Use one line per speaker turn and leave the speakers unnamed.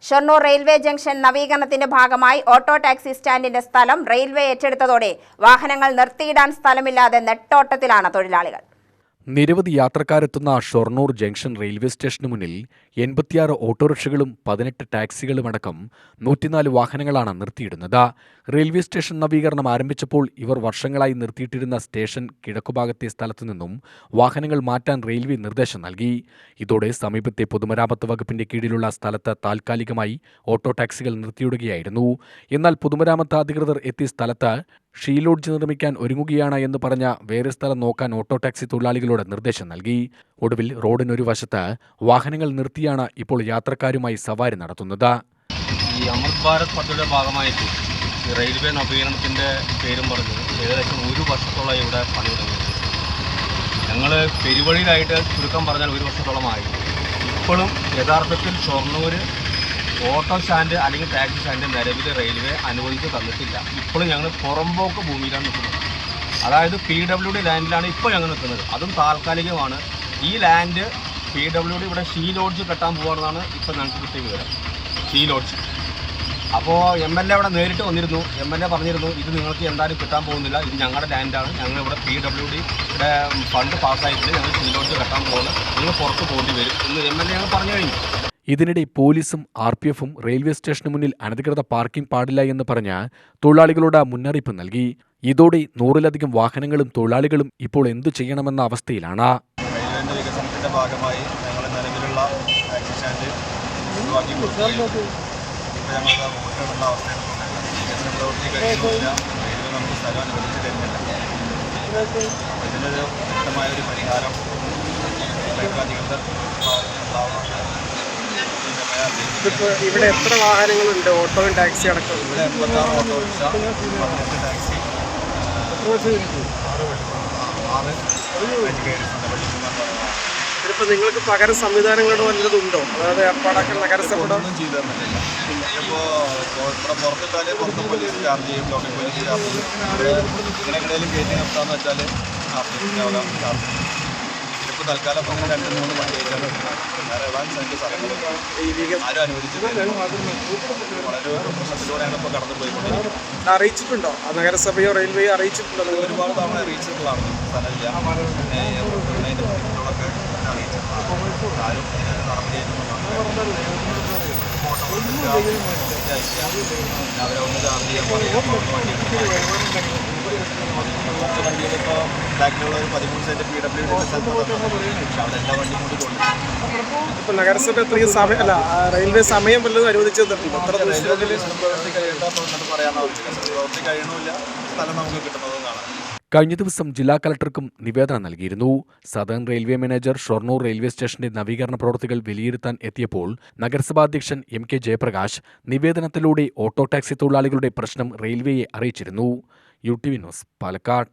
Shoranur railway junction നവീകരണത്തിന്റെ ഭാഗമായി auto taxi സ്റ്റാൻഡിന്റെ സ്ഥലം railway ഏറ്റെടുത്തതോടെ വാഹനങ്ങൾ നിർത്തിയിടാൻ സ്ഥലമില്ലാതെ നെട്ടോട്ടത്തിലാണ് തൊഴിലാളികൾ.
നിരവധി യാത്രക്കാരെത്തുന്ന ഷൊർണൂർ ജംഗ്ഷൻ റെയിൽവേ സ്റ്റേഷന് മുന്നിൽ 86 ഓട്ടോറിക്ഷകളും 18 ടാക്സികളുമടക്കം 104 വാഹനങ്ങളാണ് നിർത്തിയിടുന്നത്. റെയിൽവേ സ്റ്റേഷൻ നവീകരണം ആരംഭിച്ചപ്പോൾ ഇവർ വർഷങ്ങളായി നിർത്തിയിട്ടിരുന്ന സ്റ്റേഷൻ കിഴക്കുഭാഗത്തെ സ്ഥലത്തു നിന്നും വാഹനങ്ങൾ മാറ്റാൻ റെയിൽവേ നിർദ്ദേശം നൽകി. ഇതോടെ സമീപത്തെ പൊതുമരാമത്ത് വകുപ്പിന്റെ കീഴിലുള്ള സ്ഥലത്ത് താൽക്കാലികമായി ഓട്ടോ ടാക്സികൾ നിർത്തിയിടുകയായിരുന്നു. എന്നാൽ പൊതുമരാമത്ത് അധികൃതർ എത്തിയ സ്ഥലത്ത് ഷീ ലോഡ്ജ് നിർമ്മിക്കാൻ ഒരുങ്ങുകയാണ് എന്ന് പറഞ്ഞ വേറെ സ്ഥലം നോക്കാൻ ഓട്ടോ ടാക്സി തൊഴിലാളികളോട് നിർദ്ദേശം നൽകി. ഒടുവിൽ റോഡിനൊരു വശത്ത് വാഹനങ്ങൾ നിർത്തിയാണ് ഇപ്പോൾ യാത്രക്കാരുമായി സവാരി നടത്തുന്നത്.
ഈ അമൃത് ഭാരത് പദ്ധതിയുടെ ഭാഗമായിട്ട് റെയിൽവേ നവീകരണത്തിൻ്റെ പേരും പറഞ്ഞ് ഏകദേശം 1 വർഷത്തോളം ഇവിടെ പണി തുടങ്ങിയത്. ഞങ്ങൾ പെരുവഴിയിലായിട്ട് ചുരുക്കം പറഞ്ഞാൽ 1 വർഷത്തോളമായി. ഇപ്പോഴും യഥാർത്ഥത്തിൽ ഷൊർണൂർ ഓട്ടോ സ്റ്റാൻഡ് അല്ലെങ്കിൽ ടാക്സി സ്റ്റാൻഡ് നിലവിൽ റെയിൽവേ അനുവദിച്ച് തന്നിട്ടില്ല. ഇപ്പോഴും ഞങ്ങൾ പുറമ്പോക്ക് ഭൂമിയിലാണ് നിൽക്കുന്നത്. അതായത് PWD ലാൻഡിലാണ് ഇപ്പോൾ ഞങ്ങൾ നിൽക്കുന്നത്. അതും താൽക്കാലികമാണ്. ഈ ലാൻഡ് PWD ഇവിടെ ഷീ ലോഡ്ജ് കെട്ടാൻ പോകുന്നതാണ് ഇപ്പോൾ ഞങ്ങൾക്ക് കിട്ടിയ വിവരം. ഷീ ലോഡ്ജ് അപ്പോൾ MLA അവിടെ നേരിട്ട് വന്നിരുന്നു. MLA പറഞ്ഞിരുന്നു ഇത് നിങ്ങൾക്ക് എന്തായാലും കിട്ടാൻ പോകുന്നില്ല, ഇത് ഞങ്ങളുടെ ലാൻഡാണ്, ഞങ്ങളിവിടെ PWDയുടെ ഫണ്ട് പാസ്സായിട്ട് ഞങ്ങൾ ഷീ ലോഡ്ജ് കെട്ടാൻ പോകുന്നത്, നിങ്ങൾ പുറത്ത് പോകേണ്ടി വരും എന്ന് MLA ഞങ്ങൾ പറഞ്ഞു കഴിഞ്ഞു.
ഇതിനിടെ പോലീസും RPFും റെയിൽവേ സ്റ്റേഷന് മുന്നിൽ അനധികൃത പാർക്കിംഗ് പാടില്ല എന്ന് പറഞ്ഞ് തൊഴിലാളികളോട് മുന്നറിയിപ്പ് നൽകി. ഇതോടെ 100-ലധികം വാഹനങ്ങളും തൊഴിലാളികളും ഇപ്പോൾ എന്തു ചെയ്യണമെന്ന അവസ്ഥയിലാണ്.
റെയിൽവേന്റെ വികസനത്തിന്റെ ഭാഗമായി ഞങ്ങൾ നിലവിലുള്ള ടാക്സി സ്റ്റാൻഡ് ഒഴിവാക്കി കൊടുക്കുകയും ഞങ്ങൾ മുന്നോട്ടുള്ള അവസ്ഥയാണ്. വികസന പ്രവൃത്തി കഴിയുന്നില്ല, റെയിൽവേ നമുക്ക് സ്ഥലം അനുവദിച്ച് തരുന്നില്ല. ഇതിനൊരു വ്യക്തമായൊരു പരിഹാരം റെയിൽവേ അധികൃതർ ഉണ്ടാവുന്നുണ്ട്.
ഇവിടെ എത്ര വാഹനങ്ങളുണ്ട്? ഓട്ടോയും ടാക്സി അടക്കം
ഇവിടെ 86 ഓട്ടോറിക്ഷ, 18 ടാക്സി,
6 നിങ്ങൾക്ക് പകര സംവിധാനങ്ങളുടെ വല്ലതുണ്ടോ? അതായത് ഏർപ്പാടാക്കൽ നഗരസഭ
ഒന്നും ചെയ്തു തന്നിട്ടില്ല. ഇപ്പോൾ ഇവിടെ പുറത്തിട്ടാൽ പുറത്ത് പോലീസ് ചാർജ് ചെയ്യും, ലോക്കൽ പോലീസ് ചാർജ് ചെയ്യും. ഇവിടെ എങ്ങനെയെങ്കിലും കയറ്റി നിർത്താമെന്ന് വെച്ചാൽ RPFിൻ്റെ ചാർജ് ചെയ്യും. ഇപ്പോൾ തൽക്കാലം 2-3 വണ്ടി ആയിട്ടാണ് വേറെ ഇടാൻ അതിൻ്റെ സ്ഥലങ്ങൾ ആരും അനുവദിച്ചിട്ടില്ല. വളരെ ഒരു പ്രശ്നത്തിലൂടെയാണ് ഇപ്പോൾ കടന്നു പോയിക്കൊണ്ടിരിക്കുന്നത്.
അറിയിച്ചിട്ടുണ്ടോ? നഗരസഭയോ റെയിൽവേയോ അറിയിച്ചിട്ടുണ്ടോ?
ഒരുപാട് തവണ അറിയിച്ചിട്ടുള്ളതാണ്. സ്ഥലമില്ല, അതിൻ്റെ ബുദ്ധിമുട്ടുകളൊക്കെ അറിയിച്ചിട്ടുള്ളതാണ്. ആരും നടപടി അവരെ ഒന്ന് ചാർജ് ചെയ്യാൻ പറയാം. വണ്ടികളിപ്പോൾ ബാക്കിലുള്ള 13 സെൻറ്റ് PWD പക്ഷെ അവിടെ എല്ലാ വണ്ടിയും കൂടി കൊണ്ടു.
ഇപ്പോൾ നഗരസഭ എത്രയും സമയം അല്ല റെയിൽവേ സമയം വല്ലതും അനുവദിച്ചു തന്നിട്ടുണ്ടോ?
പ്രവൃത്തി കഴിയേണ്ടതെന്ന് പറയാനാവില്ല. പ്രവൃത്തി കഴിയണമില്ല, സ്ഥലം നമുക്ക് കിട്ടുന്നതും കാണാം.
കഴിഞ്ഞ ദിവസം ജില്ലാ കളക്ടർക്കും നിവേദനം നൽകിയിരുന്നു. Southern railway manager Shoranur railway സ്റ്റേഷന്റെ നവീകരണ പ്രവൃത്തികൾ വിലയിരുത്താൻ എത്തിയപ്പോൾ നഗരസഭാ അധ്യക്ഷൻ MK ജയപ്രകാശ് നിവേദനത്തിലൂടെ ഓട്ടോ ടാക്സി തൊഴിലാളികളുടെ പ്രശ്നം റെയിൽവേയെ അറിയിച്ചിരുന്നു. UTV news, Palakkad.